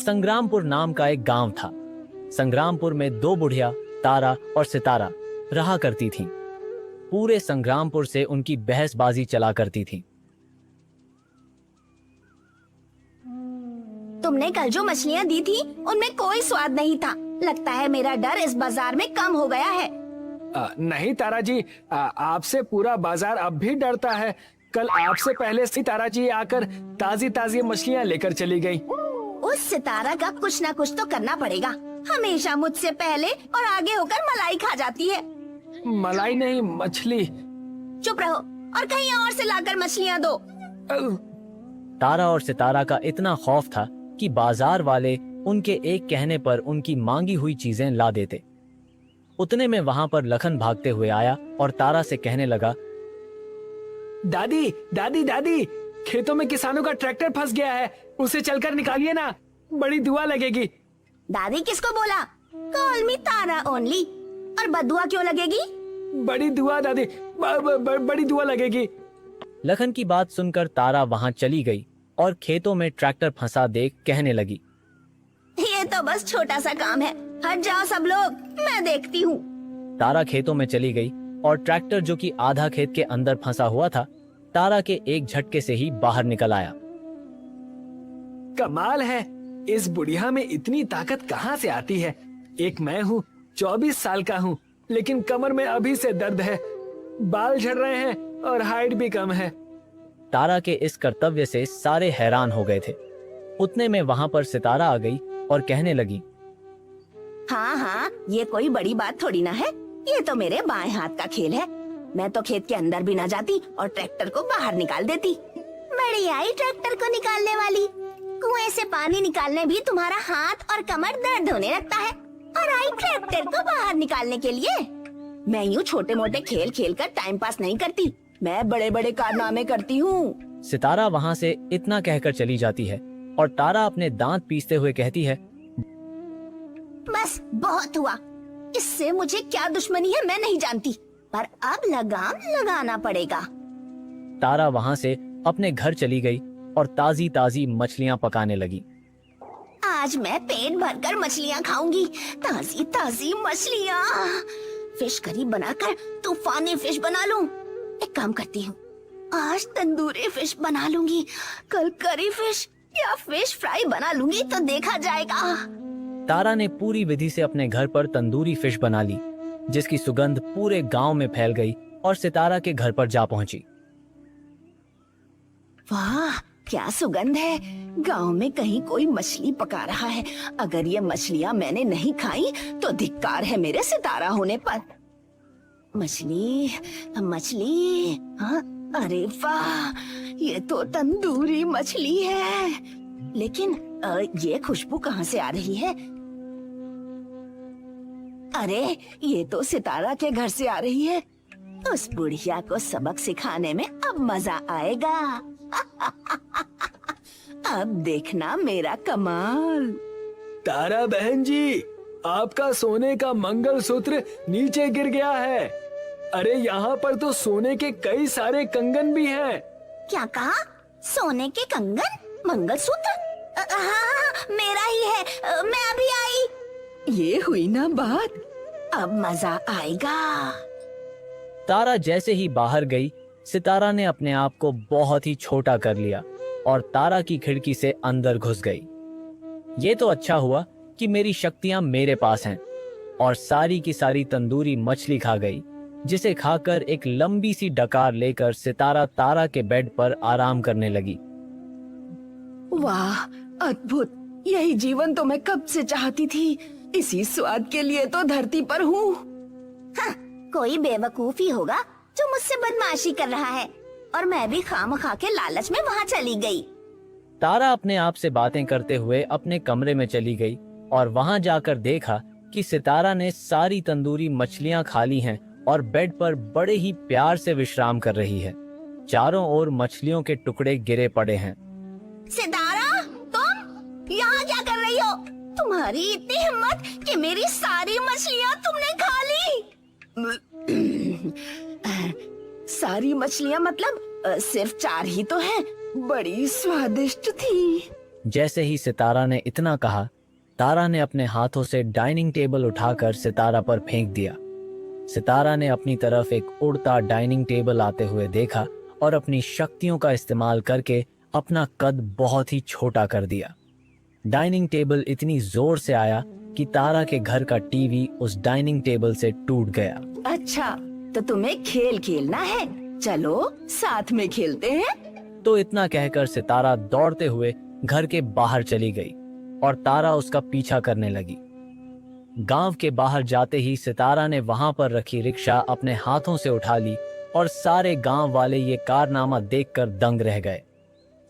संग्रामपुर नाम का एक गांव था। संग्रामपुर में दो बुढ़िया तारा और सितारा रहा करती थीं। पूरे संग्रामपुर से उनकी बहसबाजी चला करती थी। तुमने कल जो मछलियाँ दी थी उनमें कोई स्वाद नहीं था। लगता है मेरा डर इस बाजार में कम हो गया है। नहीं तारा जी, आपसे पूरा बाजार अब भी डरता है। कल आपसे पहले सितारा जी आकर ताजी ताजी मछलियाँ लेकर चली गई। उस सितारा का कुछ ना कुछ तो करना पड़ेगा। हमेशा मुझसे पहले और आगे होकर मलाई खा जाती है। मलाई नहीं, मछली। चुप रहो और कहीं और से लाकर मछलियाँ दो। तारा और सितारा का इतना खौफ था कि बाजार वाले उनके एक कहने पर उनकी मांगी हुई चीजें ला देते। उतने में वहां पर लखन भागते हुए आया और तारा से कहने लगा, दादी दादी दादी, खेतों में किसानों का ट्रैक्टर फंस गया है, उसे चलकर निकालिए ना, बड़ी दुआ लगेगी। दादी किसको बोला? कॉल मी तारा ओनली। और बदुआ क्यों लगेगी? बड़ी दुआ दादी, बड़ी दुआ लगेगी। लखन की बात सुनकर तारा वहां चली गई और खेतों में ट्रैक्टर फंसा देख कहने लगी, ये तो बस छोटा सा काम है, हट जाओ सब लोग, मैं देखती हूँ। तारा खेतों में चली गई और ट्रैक्टर जो कि आधा खेत के अंदर फंसा हुआ था, तारा के एक झटके से ही बाहर निकल आया। कमाल है, इस बुढ़िया में इतनी ताकत कहाँ से आती है। एक मैं हूँ, 24 साल का हूँ, लेकिन कमर में अभी से दर्द है, बाल झड़ रहे हैं और हाइट भी कम है। तारा के इस कर्तव्य से सारे हैरान हो गए थे। उतने में वहां पर सितारा आ गई और कहने लगी, हाँ हाँ, ये कोई बड़ी बात थोड़ी ना है, ये तो मेरे बाएं हाथ का खेल है। मैं तो खेत के अंदर भी ना जाती और ट्रैक्टर को बाहर निकाल देती। बड़ी आई ट्रैक्टर को निकालने वाली। कुएं से पानी निकालने भी तुम्हारा हाथ और कमर दर्द होने लगता है, और आई ट्रैक्टर को बाहर निकालने के लिए। मैं यूँ छोटे मोटे खेल खेल कर टाइम पास नहीं करती, मैं बड़े बड़े कारनामे करती हूँ। सितारा वहां से इतना कहकर चली जाती है और तारा अपने दांत पीसते हुए कहती है, बस बहुत हुआ, इससे मुझे क्या दुश्मनी है मैं नहीं जानती, पर अब लगाम लगाना पड़ेगा। तारा वहां से अपने घर चली गई और ताजी ताजी मछलियां पकाने लगी। आज मैं पेट भरकर मछलियाँ खाऊंगी, ताजी ताजी मछलियाँ। फिश करी बनाकर तूफानी फिश बना लूं। एक काम करती हूँ, आज तंदूरी फिश बना लूंगी, कल करी फिश या फिश फ्राई बना लूंगी तो देखा जाएगा। तारा ने पूरी विधि से अपने घर पर तंदूरी फिश बना ली, जिसकी सुगंध पूरे गांव में फैल गई और सितारा के घर पर जा पहुंची। वाह, क्या सुगंध है! गांव में कहीं कोई मछली पका रहा है। अगर ये मछलियाँ मैंने नहीं खाई तो धिक्कार है मेरे सितारा होने पर। मछली मछली, हाँ, अरे वाह, ये तो तंदूरी मछली है। लेकिन ये खुशबू कहाँ से आ रही है? अरे ये तो सितारा के घर से आ रही है। उस बुढ़िया को सबक सिखाने में अब मजा आएगा। अब देखना मेरा कमाल। तारा बहन जी, आपका सोने का मंगलसूत्र नीचे गिर गया है। अरे यहाँ पर तो सोने के कई सारे कंगन भी हैं। क्या कहा? सोने के कंगन, मंगलसूत्र? हाँ, मेरा ही है, मैं अभी आई। ये हुई ना बात, अब मजा आएगा। तारा जैसे ही बाहर गई, सितारा ने अपने आप को बहुत ही छोटा कर लिया और तारा की खिड़की से अंदर घुस गई। ये तो अच्छा हुआ कि मेरी शक्तियां मेरे पास हैं, और सारी की सारी तंदूरी मछली खा गई, जिसे खाकर एक लंबी सी डकार लेकर सितारा तारा के बेड पर आराम करने लगी। वाह, अद्भुत! यही जीवन तो मैं कब से चाहती थी। इसी स्वाद के लिए तो धरती पर हूँ। हाँ, कोई बेवकूफ ही होगा जो मुझसे बदमाशी कर रहा है, और मैं भी खामखा के लालच में वहाँ चली गई। तारा अपने आप से बातें करते हुए अपने कमरे में चली गई और वहां जाकर देखा कि सितारा ने सारी तंदूरी मछलियां खा ली हैं और बेड पर बड़े ही प्यार से विश्राम कर रही है। चारों ओर मछलियों के टुकड़े गिरे पड़े हैं। सितारा, तुम यहाँ क्या कर रही हो? तुम्हारी इतनी हिम्मत कि मेरी सारी मछलियाँ तुमने खा ली। सारी मछलियाँ मतलब सिर्फ 4 ही तो हैं। बड़ी स्वादिष्ट थी। जैसे ही सितारा ने इतना कहा, तारा ने अपने हाथों से डाइनिंग टेबल उठाकर सितारा पर फेंक दिया। सितारा ने अपनी तरफ एक उड़ता डाइनिंग टेबल आते हुए देखा और अपनी शक्तियों का इस्तेमाल करके अपना कद बहुत ही छोटा कर दिया। डाइनिंग टेबल इतनी जोर से आया कि तारा के घर का टीवी उस डाइनिंग टेबल से टूट गया। अच्छा, तो तुम्हें खेल खेलना है, चलो साथ में खेलते हैं। तो इतना कहकर सितारा दौड़ते हुए घर के बाहर चली गई और तारा उसका पीछा करने लगी। गांव के बाहर जाते ही सितारा ने वहां पर रखी रिक्शा अपने हाथों से उठा ली और सारे गांव वाले ये कारनामा देखकर दंग रह गए।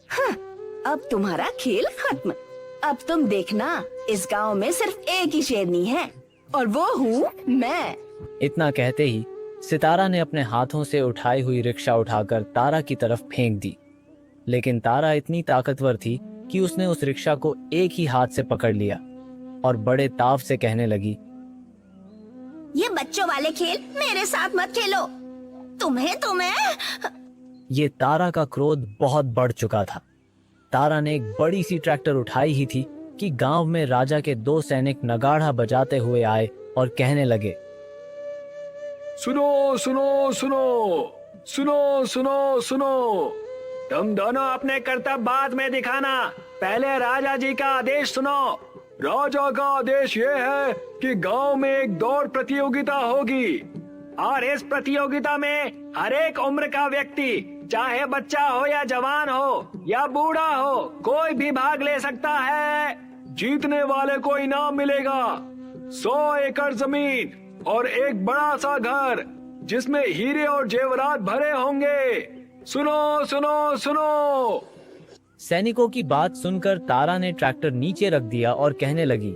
हाँ, अब तुम्हारा खेल खत्म। अब तुम देखना, इस गांव में सिर्फ एक ही शेरनी है और वो हूँ मैं। इतना कहते ही सितारा ने अपने हाथों से उठाई हुई रिक्शा उठाकर तारा की तरफ फेंक दी, लेकिन तारा इतनी ताकतवर थी कि उसने उस रिक्शा को एक ही हाथ से पकड़ लिया और बड़े ताव से कहने लगी, ये बच्चों वाले खेल मेरे साथ मत खेलो, तुम्हें। ये तारा का क्रोध बहुत बढ़ चुका था। तारा ने एक बड़ी सी ट्रैक्टर उठाई ही थी कि गांव में राजा के 2 सैनिक नगाड़ा बजाते हुए आए और कहने लगे, सुनो सुनो सुनो सुनो सुनो सुनो, तुम दोनों अपने कर्तव्य बाद में दिखाना, पहले राजा जी का आदेश सुनो। राजा का आदेश ये है कि गांव में एक दौड़ प्रतियोगिता होगी और इस प्रतियोगिता में हर एक उम्र का व्यक्ति, चाहे बच्चा हो या जवान हो या बूढ़ा हो, कोई भी भाग ले सकता है। जीतने वाले को इनाम मिलेगा 100 एकड़ जमीन और एक बड़ा सा घर जिसमें हीरे और जेवरात भरे होंगे। सुनो सुनो सुनो। सैनिकों की बात सुनकर तारा ने ट्रैक्टर नीचे रख दिया और कहने लगी,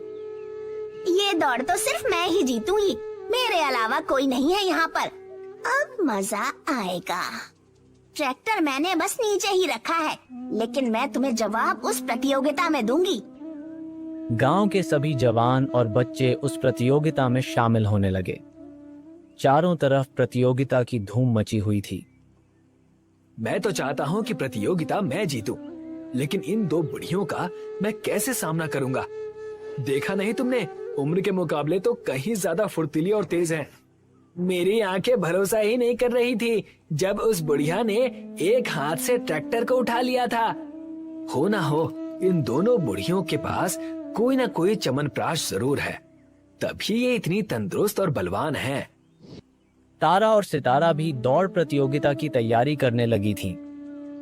ये दौड़ तो सिर्फ मैं ही जीतूंगी, मेरे अलावा कोई नहीं है यहाँ पर। अब मजा आएगा। ट्रैक्टर मैंने बस नीचे ही रखा है, लेकिन मैं तुम्हें जवाब उस प्रतियोगिता में दूंगी। गांव के सभी जवान और बच्चे उस प्रतियोगिता में शामिल होने लगे। चारों तरफ प्रतियोगिता की धूम मची हुई थी। मैं तो चाहता हूँ कि प्रतियोगिता मैं जीतूं, लेकिन इन 2 बुढ़ियों का मैं कैसे सामना करूंगा? देखा नहीं तुमने, उम्र के मुकाबले तो कहीं ज्यादा फुर्तीली और तेज हैं। मेरी आंखें भरोसा ही नहीं कर रही थी जब उस बुढ़िया ने एक हाथ से ट्रैक्टर को उठा लिया था। हो ना हो, इन दोनों बुढ़ियों के पास कोई ना कोई चमनप्राश जरूर है, तभी ये इतनी तंदुरुस्त और बलवान हैं। तारा और सितारा भी दौड़ प्रतियोगिता की तैयारी करने लगी थीं।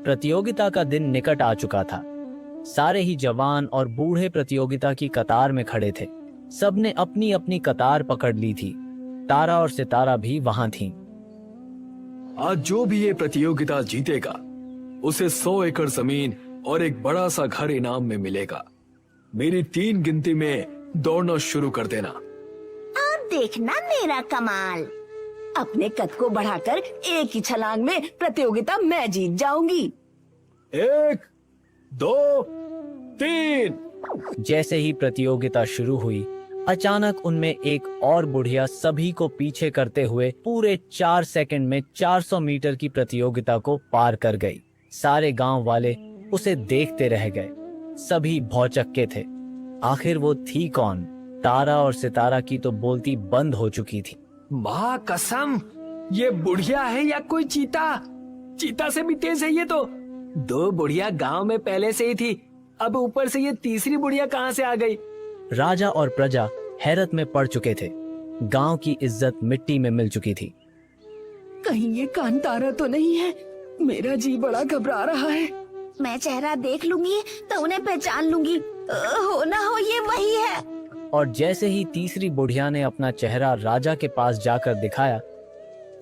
प्रतियोगिता का दिन निकट आ चुका था। सारे ही जवान और बूढ़े प्रतियोगिता की कतार में खड़े थे। सबने अपनी अपनी कतार पकड़ ली थी। तारा और सितारा भी वहां थीं। आज जो भी ये प्रतियोगिता जीतेगा उसे 100 एकड़ जमीन और एक बड़ा सा घर इनाम में मिलेगा। मेरी 3 गिनती में दौड़ना शुरू कर देना। अब देखना मेरा कमाल। अपने कद को बढ़ाकर एक ही छलांग में प्रतियोगिता मैं जीत जाऊंगी। 1 2 3। जैसे ही प्रतियोगिता शुरू हुई, अचानक उनमें एक और बुढ़िया सभी को पीछे करते हुए पूरे 4 सेकंड में 400 मीटर की प्रतियोगिता को पार कर गई। सारे गांव वाले उसे देखते रह गए। सभी भौचक्के थे। आखिर वो थी कौन? तारा और सितारा की तो बोलती बंद हो चुकी थी। माँ कसम, ये बुढ़िया है या कोई चीता? चीता से भी तेज है ये तो। 2 बुढ़िया गांव में पहले से ही थी, अब ऊपर से ये तीसरी बुढ़िया कहाँ से आ गई? राजा और प्रजा हैरत में पड़ चुके थे। गांव की इज्जत मिट्टी में मिल चुकी थी। कहीं ये कांतारा तो नहीं है? मेरा जी बड़ा घबरा रहा है। मैं चेहरा देख लूंगी तो उन्हें पहचान लूंगी। हो ना हो ये वही है। और जैसे ही तीसरी बुढ़िया ने अपना चेहरा राजा के पास जाकर दिखाया,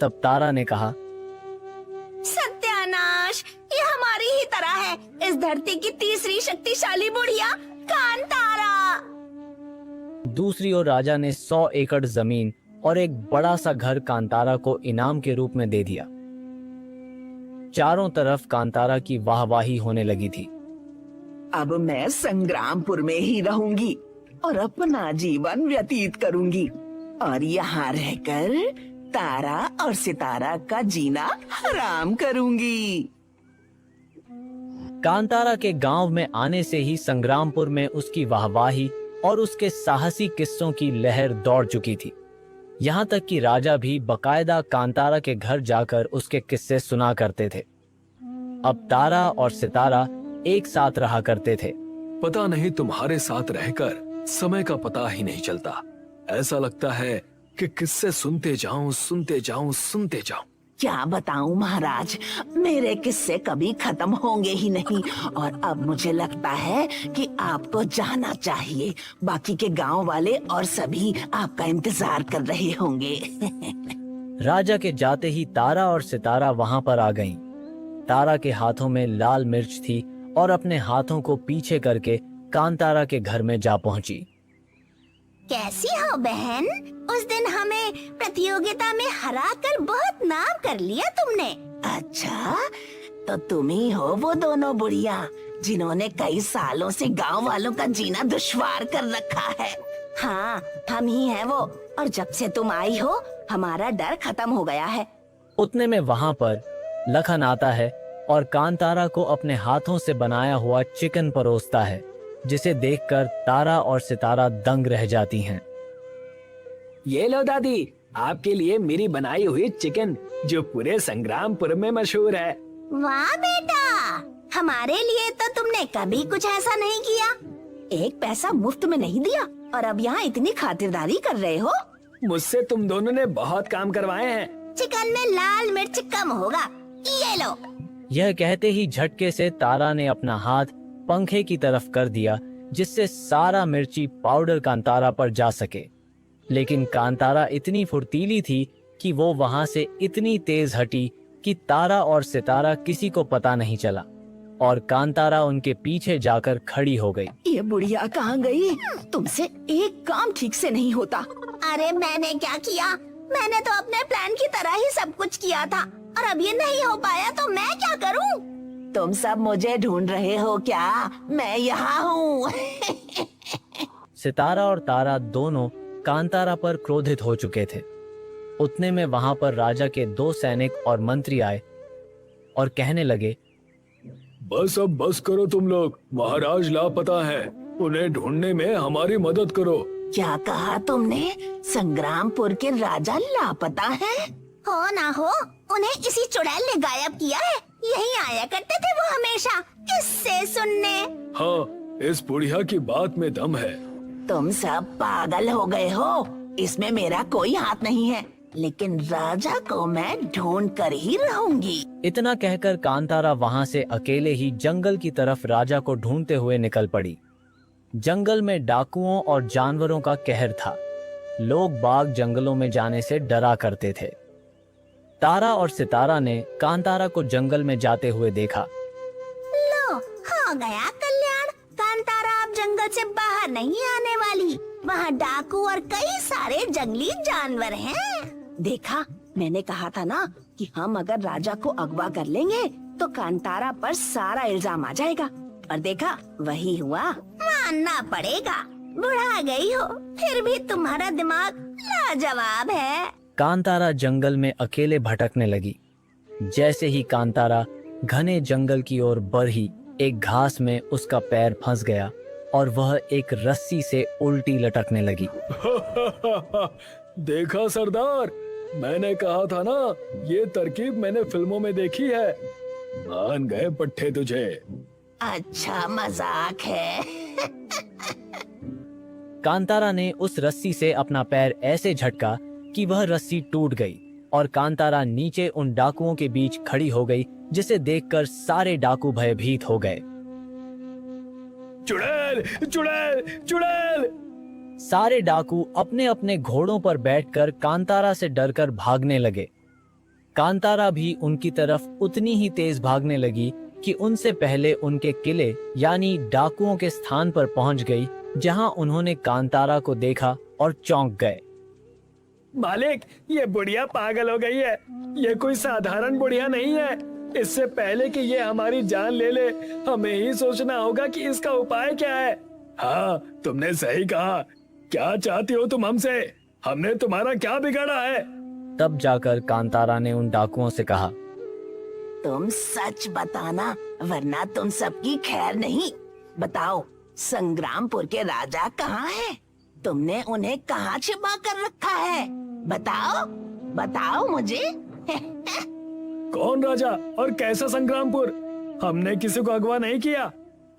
तब तारा ने कहा, सत्यानाश, ये हमारी ही तरह है। इस धरती की तीसरी शक्तिशाली बुढ़िया कांतारा। दूसरी ओर राजा ने 100 एकड़ जमीन और एक बड़ा सा घर कांतारा को इनाम के रूप में दे दिया। चारों तरफ कांतारा की वाहवाही होने लगी थी। अब मैं संग्रामपुर में ही रहूंगी और अपना जीवन व्यतीत करूंगी और यहाँ रहकर तारा और सितारा का जीना हराम करूंगी। कांतारा के गांव में आने से ही संग्रामपुर में उसकी वाहवाही और उसके साहसी किस्सों की लहर दौड़ चुकी थी। यहाँ तक कि राजा भी बकायदा कांतारा के घर जाकर उसके किस्से सुना करते थे। अब तारा और सितारा एक साथ रहा करते थे। पता नहीं तुम्हारे साथ रहकर समय का पता ही नहीं चलता। ऐसा लगता है कि किस्से सुनते जाऊं, सुनते जाऊं, सुनते जाऊं। क्या बताऊं महाराज, मेरे किस्से कभी खत्म होंगे ही नहीं और अब मुझे लगता है कि आपको जाना चाहिए। बाकी के गांव वाले और सभी आपका इंतजार कर रहे होंगे। राजा के जाते ही तारा और सितारा वहां पर आ गईं। तारा के हाथों में लाल मिर्च थी और अपने हाथों को पीछे करके कांतारा के घर में जा पहुंची। कैसी हो बहन? उस दिन हमें प्रतियोगिता में हराकर बहुत नाम कर लिया तुमने। अच्छा, तो तुम ही हो वो दोनों बुढ़िया जिन्होंने कई सालों से गांव वालों का जीना दुश्वार कर रखा है। हाँ, हम ही हैं वो, और जब से तुम आई हो हमारा डर खत्म हो गया है। उतने में वहां पर लखन आता है और कांतारा को अपने हाथों से बनाया हुआ चिकन परोसता है, जिसे देखकर तारा और सितारा दंग रह जाती हैं। ये लो दादी, आपके लिए मेरी बनाई हुई चिकन, जो पूरे संग्रामपुर में मशहूर है। वाह बेटा, हमारे लिए तो तुमने कभी कुछ ऐसा नहीं किया। एक पैसा मुफ्त में नहीं दिया और अब यहाँ इतनी खातिरदारी कर रहे हो। मुझसे तुम दोनों ने बहुत काम करवाए हैं। चिकन में लाल मिर्च कम होगा, ये लो। यह कहते ही झटके से तारा ने अपना हाथ पंखे की तरफ कर दिया, जिससे सारा मिर्ची पाउडर कांतारा पर जा सके। लेकिन कांतारा इतनी फुर्तीली थी कि वो वहां से इतनी तेज हटी कि तारा और सितारा किसी को पता नहीं चला और कांतारा उनके पीछे जाकर खड़ी हो गई। ये बुढ़िया कहाँ गई? तुमसे एक काम ठीक से नहीं होता। अरे मैंने क्या किया? मैंने तो अपने प्लान की तरह ही सब कुछ किया था और अब ये नहीं हो पाया तो मैं क्या करूं? तुम सब मुझे ढूंढ रहे हो क्या? मैं यहाँ हूँ। सितारा और तारा दोनों कांतारा पर क्रोधित हो चुके थे। उतने में वहां पर राजा के 2 सैनिक और मंत्री आए और कहने लगे, बस अब बस करो तुम लोग, महाराज लापता है, उन्हें ढूंढने में हमारी मदद करो। क्या कहा तुमने? संग्रामपुर के राजा लापता हैं? हो ना हो, उन्हें इसी चुड़ैल ने गायब किया है। यही आया करते थे वो हमेशा किससे सुनने। हाँ, इस बुढ़िया की बात में दम है। तुम सब पागल हो गए हो, इसमें मेरा कोई हाथ नहीं है, लेकिन राजा को मैं ढूंढ कर ही रहूंगी। इतना कहकर कांतारा वहां से अकेले ही जंगल की तरफ राजा को ढूंढते हुए निकल पड़ी। जंगल में डाकुओं और जानवरों का कहर था। लोग बाग जंगलों में जाने से डरा करते थे। तारा और सितारा ने कांतारा को जंगल में जाते हुए देखा। लो, हो गया कल्याण। कांतारा अब जंगल से बाहर नहीं आने वाली। वहाँ डाकू और कई सारे जंगली जानवर हैं। देखा, मैंने कहा था ना कि हम अगर राजा को अगवा कर लेंगे तो कांतारा पर सारा इल्जाम आ जाएगा। और देखा, वही हुआ। मानना पड़ेगा, बुढ़ा गई हो फिर भी तुम्हारा दिमाग लाजवाब है। कांतारा जंगल में अकेले भटकने लगी। जैसे ही कांतारा घने जंगल की ओर बढ़ी, एक घास में उसका पैर फंस गया और वह एक रस्सी से उल्टी लटकने लगी। देखा सरदार, मैंने कहा था ना, ये तरकीब मैंने फिल्मों में देखी है। मान गए पट्टे तुझे। अच्छा मजाक है। कांतारा ने उस रस्सी से अपना पैर ऐसे झटका कि वह रस्सी टूट गई और कांतारा नीचे उन डाकुओं के बीच खड़ी हो गई, जिसे देखकर सारे डाकू भयभीत हो गए। चुड़ैल, चुड़ैल, चुड़ैल! सारे डाकू अपने अपने घोड़ों पर बैठकर कांतारा से डरकर भागने लगे। कांतारा भी उनकी तरफ उतनी ही तेज भागने लगी कि उनसे पहले उनके किले यानी डाकुओं के स्थान पर पहुंच गई, जहां उन्होंने कांतारा को देखा और चौंक गए। मालिक, ये बुढ़िया पागल हो गई है। ये कोई साधारण बुढ़िया नहीं है। इससे पहले कि ये हमारी जान ले ले, हमें ही सोचना होगा कि इसका उपाय क्या है। हाँ, तुमने सही कहा। क्या चाहती हो तुम हमसे? हमने तुम्हारा क्या बिगाड़ा है? तब जाकर कांतारा ने उन डाकुओं से कहा, तुम सच बताना, वरना तुम सबकी खैर नहीं। बताओ, संग्रामपुर के राजा कहाँ हैं? तुमने उन्हें कहाँ छिपा कर रखा है? बताओ, बताओ मुझे। कौन राजा और कैसा संग्रामपुर? हमने किसी को अगवा नहीं किया।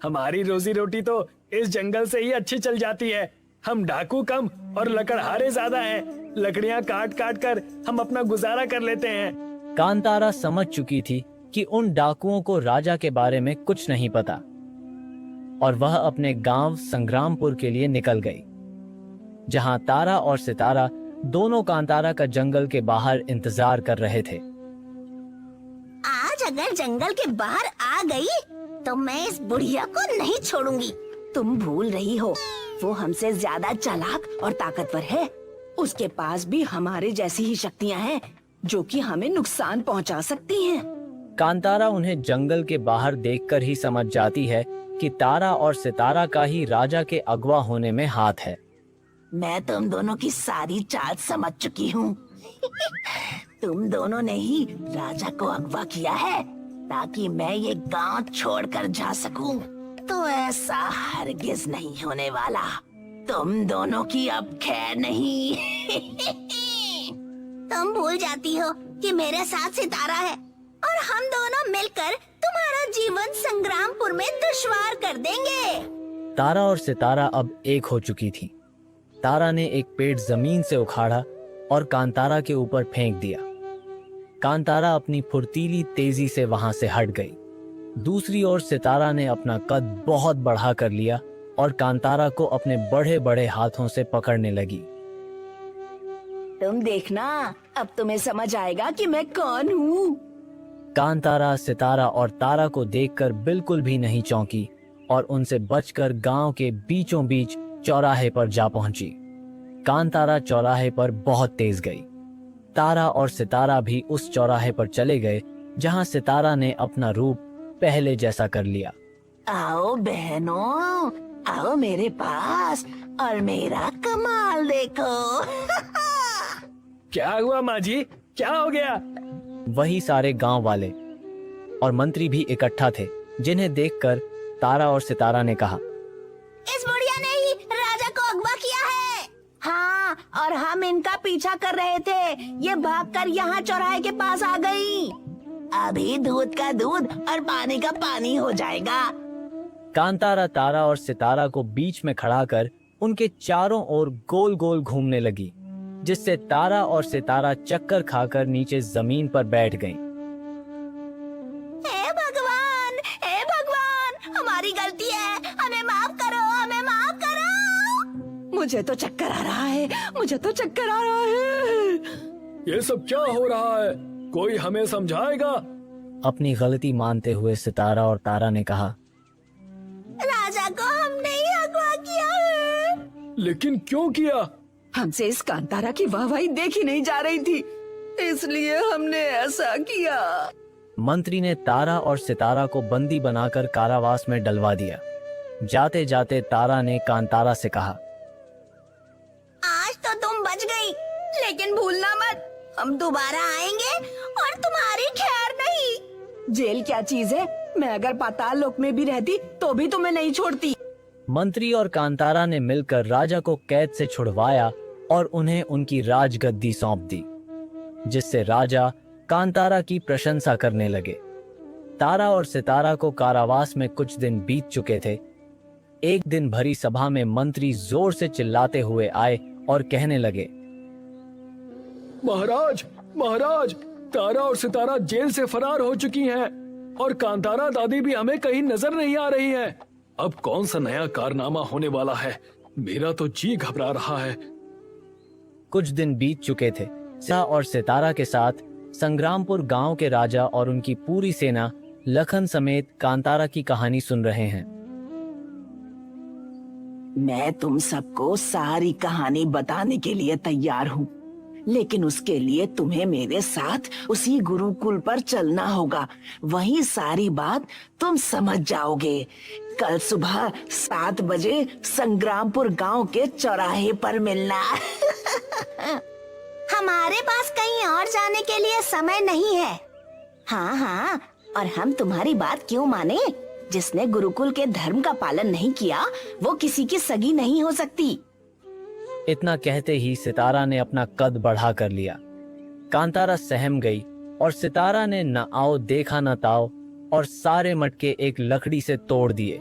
हमारी रोजी रोटी तो इस जंगल से ही अच्छी चल जाती है। हम डाकू कम और लकड़हारे ज्यादा हैं। लकड़ियां काट काट कर हम अपना गुजारा कर लेते हैं। कांतारा समझ चुकी थी कि उन डाकुओं को राजा के बारे में कुछ नहीं पता और वह अपने गांव संग्रामपुर के लिए निकल गई, जहां तारा और सितारा दोनों कांतारा का जंगल के बाहर इंतजार कर रहे थे। आज अगर जंगल के बाहर आ गई तो मैं इस बुढ़िया को नहीं छोड़ूंगी। तुम भूल रही हो, वो हमसे ज्यादा चालाक और ताकतवर है। उसके पास भी हमारे जैसी ही शक्तियां हैं जो कि हमें नुकसान पहुंचा सकती हैं। कांतारा उन्हें जंगल के बाहर देखकर ही समझ जाती है कि तारा और सितारा का ही राजा के अगवा होने में हाथ है। मैं तुम दोनों की सारी चाल समझ चुकी हूँ। तुम दोनों ने ही राजा को अगवा किया है ताकि मैं ये गांव छोड़कर जा सकूं। तो ऐसा हरगिज नहीं होने वाला। तुम दोनों की अब खैर नहीं। तुम भूल जाती हो कि मेरे साथ सितारा है और हम दोनों मिलकर तुम्हारा जीवन संग्रामपुर में दुश्वार कर देंगे। तारा और सितारा अब एक हो चुकी थी। तारा ने एक पेड़ जमीन से उखाड़ा और कांतारा के ऊपर फेंक दिया। कांतारा अपनी फुर्तीली तेजी से वहां से हट गई। दूसरी ओर सितारा ने अपना कद बहुत बढ़ा कर लिया और कांतारा को अपने बड़े बड़े हाथों से पकड़ने लगी। तुम देखना, अब तुम्हें समझ आएगा कि मैं कौन हूँ। कांतारा सितारा और तारा को देखकर बिल्कुल भी नहीं चौंकी और उनसे बचकर गांव के बीचों बीच चौराहे पर जा पहुंची। कांतारा चौराहे पर बहुत तेज गई। तारा और सितारा भी उस चौराहे पर चले गए जहां सितारा ने अपना रूप पहले जैसा कर लिया। आओ बहनों, आओ मेरे पास और मेरा कमाल देखो। क्या हुआ माँ जी, क्या हो गया? वही सारे गांव वाले और मंत्री भी इकट्ठा थे, जिन्हें देखकर तारा और सितारा ने कहा, इस बुढ़िया ने ही राजा को अगवा किया है। हाँ, और हम इनका पीछा कर रहे थे। ये भागकर यहाँ चौराहे के पास आ गई। अभी दूध का दूध और पानी का पानी हो जाएगा। कांतारा तारा और सितारा को बीच में खड़ा कर उनके चारों ओर गोल गोल घूमने लगी, जिससे तारा और सितारा चक्कर खाकर नीचे जमीन पर बैठ गईं। हे भगवान, हमारी गलती है, हमें माफ करो, हमें माफ करो। मुझे तो चक्कर आ रहा है, मुझे तो चक्कर आ रहा है। ये सब क्या हो रहा है? कोई हमें समझाएगा? अपनी गलती मानते हुए सितारा और तारा ने कहा, राजा को हमने ही अगवा किया है। लेकिन क्यों किया? हमसे इस कांतारा की वाहवाही देखी नहीं जा रही थी, इसलिए हमने ऐसा किया। मंत्री ने तारा और सितारा को बंदी बनाकर कारावास में डलवा दिया। जाते जाते तारा ने कांतारा से कहा, आज तो तुम बच गई, लेकिन भूलना मत, हम दोबारा आएंगे और तुम्हारी खैर नहीं। जेल क्या चीज है? मैं अगर पाताल लोक में भी रहती तो भी तुम्हें नहीं छोड़ती। मंत्री और कांतारा ने मिलकर राजा को कैद से छुड़वाया और उन्हें उनकी राजगद्दी सौंप दी, जिससे राजा कांतारा की प्रशंसा करने लगे। तारा और सितारा को कारावास में कुछ दिन बीत चुके थे। एक दिन भरी सभा में मंत्री जोर से चिल्लाते हुए आए और कहने लगे, महाराज, महाराज, तारा और सितारा जेल से फरार हो चुकी हैं और कांतारा दादी भी हमें कहीं नजर नहीं आ रही है। अब कौन सा नया कारनामा होने वाला है? मेरा तो जी घबरा रहा है। कुछ दिन बीत चुके थे। सितारा और सितारा के साथ संग्रामपुर गांव के राजा और उनकी पूरी सेना लखन समेत कांतारा की कहानी सुन रहे हैं। मैं तुम सबको सारी कहानी बताने के लिए तैयार हूँ, लेकिन उसके लिए तुम्हें मेरे साथ उसी गुरुकुल पर चलना होगा। वहीं सारी बात तुम समझ जाओगे। कल सुबह 7 बजे संग्रामपुर गांव के चौराहे पर मिलना। हमारे पास कहीं और जाने के लिए समय नहीं है। हाँ हाँ, और हम तुम्हारी बात क्यों माने? जिसने गुरुकुल के धर्म का पालन नहीं किया वो किसी की सगी नहीं हो सकती। इतना कहते ही सितारा ने अपना कद बढ़ा कर लिया। कांतारा सहम गई और सितारा ने न आओ देखा न ताओ और सारे मटके एक लकड़ी से तोड़ दिए।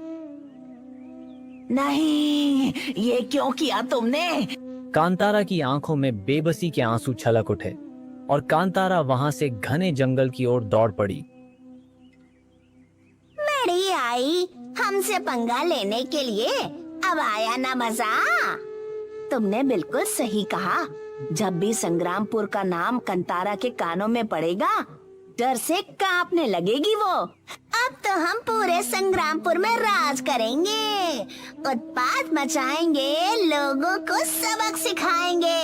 नहीं, ये क्यों किया तुमने? कांतारा की आंखों में बेबसी के आंसू छलक उठे और कांतारा वहां से घने जंगल की ओर दौड़ पड़ी। बड़ी आई हमसे पंगा लेने के लिए, अब आया ना मजा। तुमने बिल्कुल सही कहा। जब भी संग्रामपुर का नाम कांतारा के कानों में पड़ेगा डर से कांपने लगेगी वो। अब तो हम पूरे संग्रामपुर में राज करेंगे, उत्पात मचाएंगे, लोगों को सबक सिखाएंगे।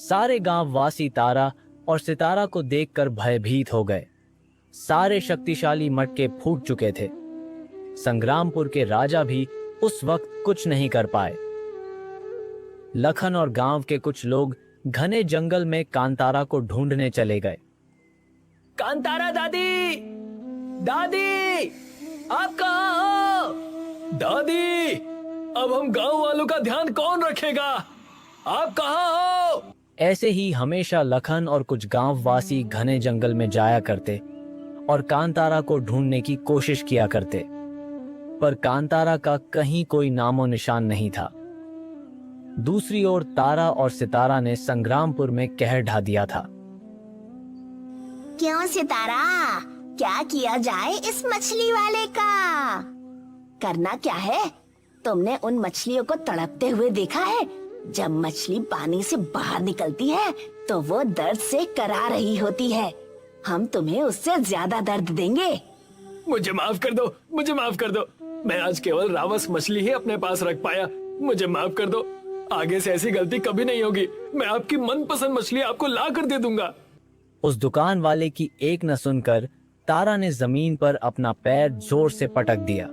सारे गांव वासी तारा और सितारा को देखकर भयभीत हो गए। सारे शक्तिशाली मटके फूट चुके थे। संग्रामपुर के राजा भी उस वक्त कुछ नहीं कर पाए। लखन और गांव के कुछ लोग घने जंगल में कांतारा को ढूंढने चले गए। कांतारा दादी, दादी, आप कहाँ हो? दादी, अब हम गांव वालों का ध्यान कौन रखेगा? आप कहाँ हो? ऐसे ही हमेशा लखन और कुछ गांव वासी घने जंगल में जाया करते और कांतारा को ढूंढने की कोशिश किया करते, पर कांतारा का कहीं कोई नामो निशान नहीं था। दूसरी ओर तारा और सितारा ने संग्रामपुर में कहर ढा दिया था। क्यों सितारा, क्या किया जाए इस मछली वाले का? करना क्या है? तुमने उन मछलियों को तड़पते हुए देखा है? जब मछली पानी से बाहर निकलती है तो वो दर्द से करा रही होती है। हम तुम्हें उससे ज्यादा दर्द देंगे। मुझे माफ कर दो, मुझे माफ कर दो। मैं आज केवल रावस मछली ही अपने पास रख पाया। मुझे माफ कर दो। आगे से ऐसी गलती कभी नहीं होगी। मैं आपकी मनपसंद मछली आपको ला कर दे दूंगा। उस दुकान वाले की एक न सुनकर तारा ने जमीन पर अपना पैर जोर से पटक दिया।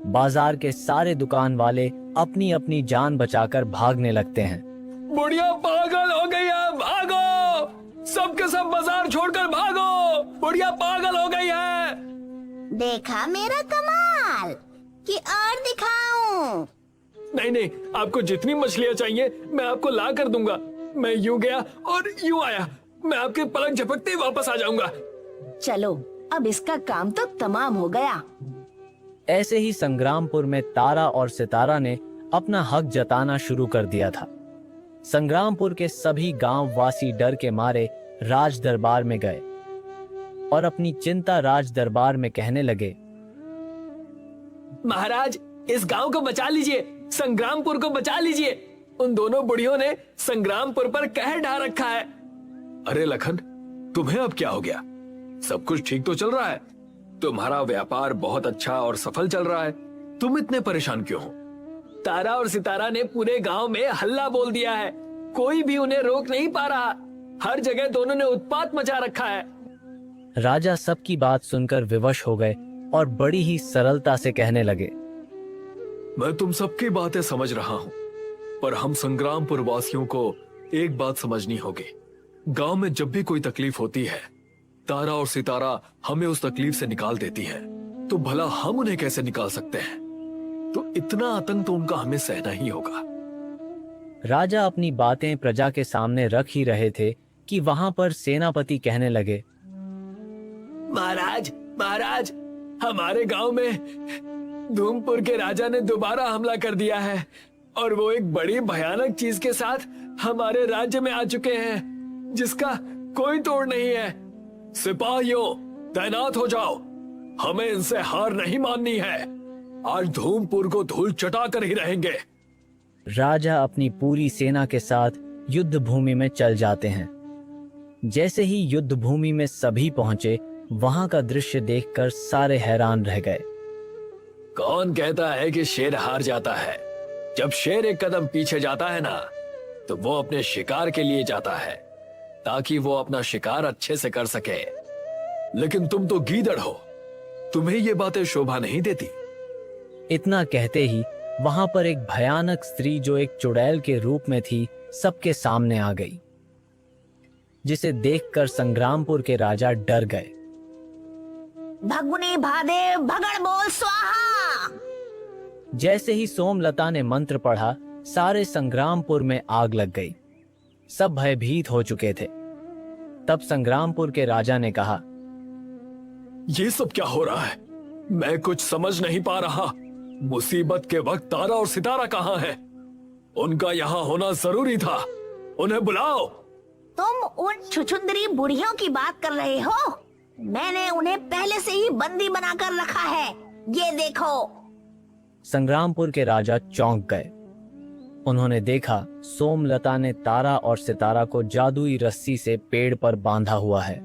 बाजार के सारे दुकान वाले अपनी अपनी जान बचाकर भागने लगते हैं। बुढ़िया पागल हो गई है, भागो! सबके सब बाजार छोड़कर भागो! बुढ़िया पागल हो गई है। देखा मेरा कमाल कि और दिखाऊं? नहीं नहीं, आपको जितनी मछलियाँ चाहिए मैं आपको ला कर दूंगा। मैं यूं गया और यूं आया। मैं आपके पलक झपकते ही वापस आ जाऊंगा। चलो, अब इसका काम तो तमाम हो गया। ऐसे ही संग्रामपुर में तारा और सितारा ने अपना हक जताना शुरू कर दिया था। संग्रामपुर के सभी गांव वासी डर के मारे राज दरबार में गए और अपनी चिंता राज दरबार में कहने लगे। महाराज, इस गांव को बचा लीजिए, संग्रामपुर को बचा लीजिए। उन दोनों बुढ़ियों ने संग्रामपुर पर कहर ढा रखा है। अरे लखन, तुम्हें अब क्या हो गया? सब कुछ ठीक तो चल रहा है। तुम्हारा व्यापार बहुत अच्छा और सफल चल रहा है। तुम इतने परेशान क्यों हो? तारा और सितारा ने पूरे गांव में हल्ला बोल दिया है। कोई भी उन्हें रोक नहीं पा रहा। हर जगह दोनों ने उत्पात मचा रखा है। राजा सबकी बात सुनकर विवश हो गए और बड़ी ही सरलता से कहने लगे। मैं तुम सबकी बातें समझ रहा हूँ, पर हम संग्रामपुर वासियों को एक बात समझनी होगी। गांव में जब भी कोई तकलीफ होती है, तारा और सितारा हमें उस तकलीफ से निकाल देती है, तो भला हम उन्हें कैसे निकाल सकते हैं? तो इतना आतंक तो उनका हमें सहना ही होगा। राजा अपनी बातें प्रजा के सामने रख ही रहे थे कि वहां पर सेनापति कहने लगे। महाराज, महाराज, हमारे गांव में धूमपुर के राजा ने दोबारा हमला कर दिया है और वो एक बड़ी भयानक चीज के साथ हमारे राज्य में आ चुके हैं, जिसका कोई तोड़ नहीं है। सिपाहियों, तैनात हो जाओ। हमें इनसे हार नहीं माननी है। आज धूमपुर को धूल चटा कर ही रहेंगे। राजा अपनी पूरी सेना के साथ युद्ध भूमि में चल जाते हैं। जैसे ही युद्ध भूमि में सभी पहुंचे, वहां का दृश्य देखकर सारे हैरान रह गए। कौन कहता है कि शेर हार जाता है? जब शेर एक कदम पीछे जाता है ना, तो वो अपने शिकार के लिए जाता है, ताकि वो अपना शिकार अच्छे से कर सके। लेकिन तुम तो गीदड़ हो, तुम्हें ये बातें शोभा नहीं देती। इतना कहते ही वहां पर एक भयानक स्त्री जो एक चुड़ैल के रूप में थी, सबके सामने आ गई, जिसे देखकर संग्रामपुर के राजा डर गए। भगुनी भादे भगड़ बोल स्वाहा। जैसे ही सोमलता ने मंत्र पढ़ा, सारे संग्रामपुर में आग लग गई। सब भयभीत हो चुके थे। तब संग्रामपुर के राजा ने कहा, ये सब क्या हो रहा है? मैं कुछ समझ नहीं पा रहा। मुसीबत के वक्त तारा और सितारा कहाँ है? उनका यहाँ होना जरूरी था। उन्हें बुलाओ। तुम उन छुछुंदरी बुढ़ियों की बात कर रहे हो? मैंने उन्हें पहले से ही बंदी बनाकर रखा है। ये देखो। संग्रामपुर के राजा चौंक गए। उन्होंने देखा सोमलता ने तारा और सितारा को जादुई रस्सी से पेड़ पर बांधा हुआ है।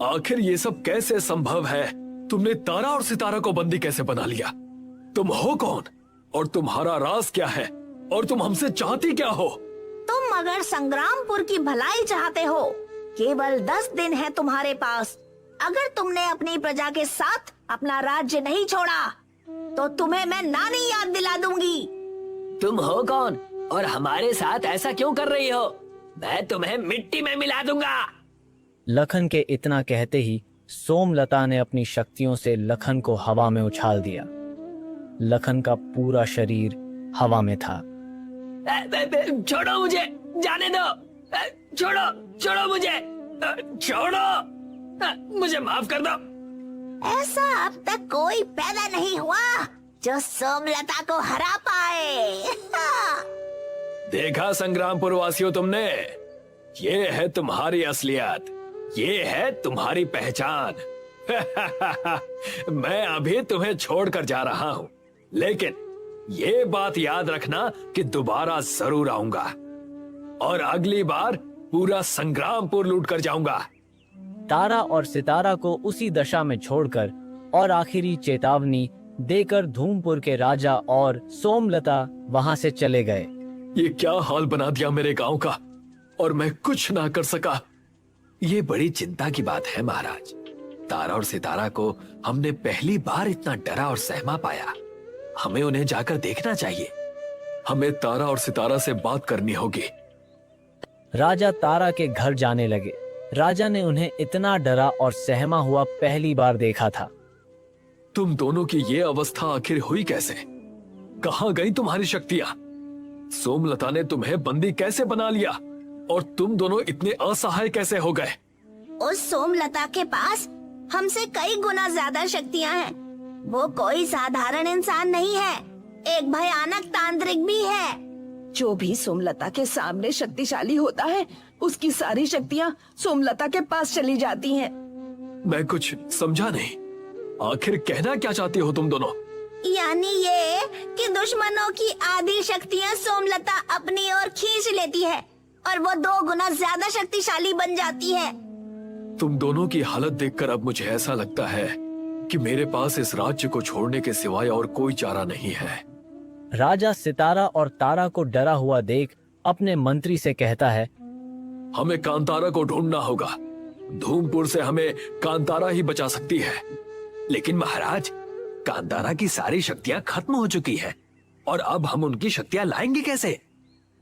आखिर ये सब कैसे संभव है? तुमने तारा और सितारा को बंदी कैसे बना लिया? तुम हो कौन और तुम्हारा राज क्या है और तुम हमसे चाहती क्या हो? तुम अगर संग्रामपुर की भलाई चाहते हो, केवल 10 दिन है तुम्हारे पास। अगर तुमने अपनी प्रजा के साथ अपना राज्य नहीं छोड़ा तो तुम्हें मैं नानी याद दिला दूंगी। तुम हो कौन और हमारे साथ ऐसा क्यों कर रही हो? मैं तुम्हें मिट्टी में मिला दूंगा। लखन के इतना कहते ही सोमलता ने अपनी शक्तियों से लखन को हवा में उछाल दिया। लखन का पूरा शरीर हवा में था। छोड़ो मुझे, जाने दो। छोड़ो छोड़ो मुझे, छोड़ो। मुझे माफ कर दो। ऐसा अब तक कोई पैदा नहीं हुआ जो सोमलता को हरा पाए। देखा संग्रामपुर वासियों तुमने? ये है तुम्हारी असलियत, ये है तुम्हारी पहचान। मैं अभी तुम्हें छोड़कर जा रहा हूँ, लेकिन ये बात याद रखना कि दोबारा जरूर आऊंगा और अगली बार पूरा संग्रामपुर लूट कर जाऊंगा। तारा और सितारा को उसी दशा में छोड़कर और आखिरी चेतावनी देकर धूमपुर के राजा और सोमलता वहां से चले गए। ये क्या हाल बना दिया मेरे गांव का, और मैं कुछ ना कर सका। ये बड़ी चिंता की बात है महाराज। तारा और सितारा को हमने पहली बार इतना डरा और सहमा पाया। हमें उन्हें जाकर देखना चाहिए। हमें तारा और सितारा से बात करनी होगी। राजा तारा के घर जाने लगे। राजा ने उन्हें इतना डरा और सहमा हुआ पहली बार देखा था। तुम दोनों की ये अवस्था आखिर हुई कैसे? कहाँ गई तुम्हारी शक्तियां? सोमलता ने तुम्हें बंदी कैसे बना लिया और तुम दोनों इतने असहाय कैसे हो गए? उस सोमलता के पास हमसे कई गुना ज्यादा शक्तियां हैं। वो कोई साधारण इंसान नहीं है, एक भयानक तांत्रिक भी है। जो भी सोमलता के सामने शक्तिशाली होता है, उसकी सारी शक्तियाँ सोमलता के पास चली जाती हैं। मैं कुछ समझा नहीं। आखिर कहना क्या चाहती हो तुम दोनों? यानी ये कि दुश्मनों की आधी शक्तियाँ सोमलता अपनी ओर खींच लेती है और वो 2 गुना ज्यादा शक्तिशाली बन जाती है। तुम दोनों की हालत देखकर अब मुझे ऐसा लगता है कि मेरे पास इस राज्य को छोड़ने के सिवाय और कोई चारा नहीं है। राजा सितारा और तारा को डरा हुआ देख अपने मंत्री से कहता है, हमें कांतारा को ढूंढना होगा। धूमपुर से हमें कांतारा ही बचा सकती है। लेकिन महाराज, कांतारा की सारी शक्तियां खत्म हो चुकी हैं और अब हम उनकी शक्तियां लाएंगे कैसे?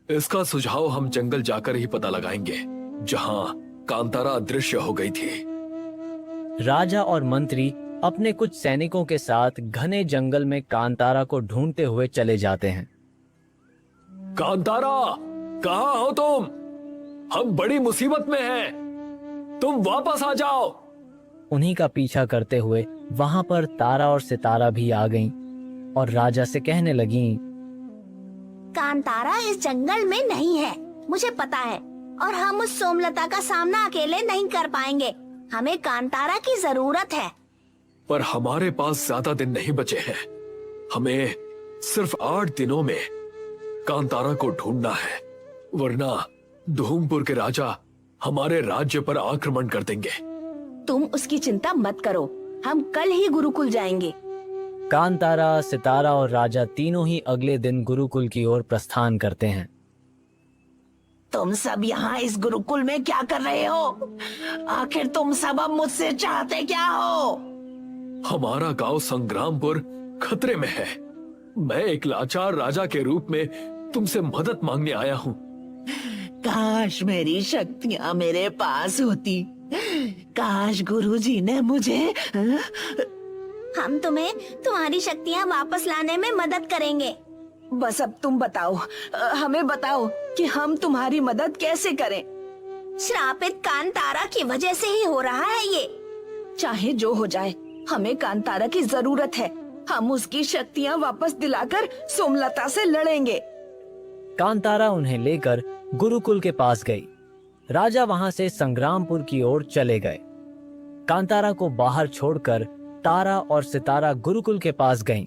इसका सुझाव हम जंगल जाकर ही पता लगाएंगे, जहां कांतारा अदृश्य हो गई थी। राजा और मंत्री अपने कुछ सैनिकों के साथ घने जंगल में कांतारा को ढूंढते हुए चले जाते हैं। कांतारा, कहाँ हो तुम? हम बड़ी मुसीबत में हैं। तुम वापस आ जाओ। उन्हीं का पीछा करते हुए वहां पर तारा और सितारा भी आ गईं और राजा से कहने लगीं, कांतारा इस जंगल में नहीं है, मुझे पता है, और हम उस सोमलता का सामना अकेले नहीं कर पाएंगे। हमें कांतारा की जरूरत है। पर हमारे पास ज्यादा दिन नहीं बचे हैं। हमें सिर्फ 8 दिनों में कांतारा को ढूंढना है, वरना धूमपुर के राजा हमारे राज्य पर आक्रमण कर देंगे। तुम उसकी चिंता मत करो, हम कल ही गुरुकुल जाएंगे। कांतारा, सितारा और राजा तीनों ही अगले दिन गुरुकुल की ओर प्रस्थान करते हैं। तुम सब यहाँ इस गुरुकुल में क्या कर रहे हो? आखिर तुम सब अब मुझसे चाहते क्या हो? हमारा गांव संग्रामपुर खतरे में है। मैं एक लाचार राजा के रूप में तुमसे मदद मांगने आया हूँ। काश मेरी शक्तियाँ मेरे पास होती, काश गुरुजी ने मुझे हम तुम्हें तुम्हारी शक्तियाँ वापस लाने में मदद करेंगे। बस अब तुम बताओ, हमें बताओ कि हम तुम्हारी मदद कैसे करें। श्रापित कांतारा की वजह से ही हो रहा है ये। चाहे जो हो जाए, हमें कांतारा की जरूरत है। हम उसकी शक्तियाँ वापस दिलाकर सोमलता से लड़ेंगे। कांतारा उन्हें लेकर गुरुकुल के पास गई। राजा वहां से संग्रामपुर की ओर चले गए। कांतारा को बाहर छोड़कर तारा और सितारा गुरुकुल के पास गईं।